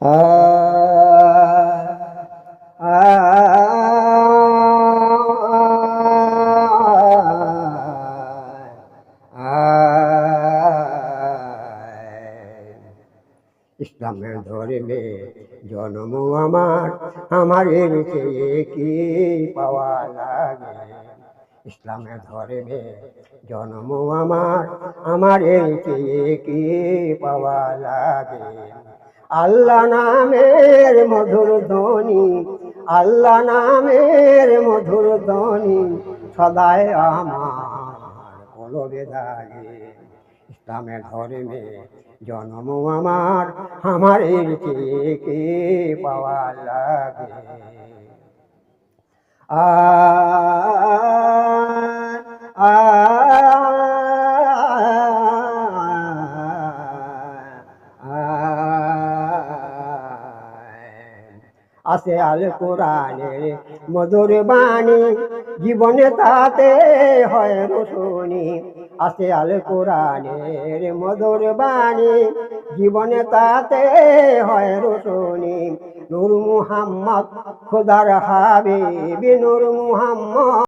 আ আ ইসলামের ধর্মে জন্ম আমার, আমার এর চেয়ে কি পাওয়া লাগে। ইসলামের ধর্মে জন্ম আমার, আমার এর চেয়ে কি পাওয়া লাগে। আল্লাহ নামের মধুর ধ্বনি, আল্লাহ নামের মধুর ধ্বনি সদাই আমার কলবে লাগে। ইসলামের ধর্মে জন্ম আমার, আমার এর চেয়ে কে পাওয়া লাগে। আ আ আছে আল কোরআনের মধুর বাণী, জীবনে তাতে হয় রোশনী। আছে আল কোরআনের মধুর বাণী, জীবনে তাতে হয় রোশনী। নূর মুহাম্মদ খোদার হাবিব, নূর মুহাম্মদ।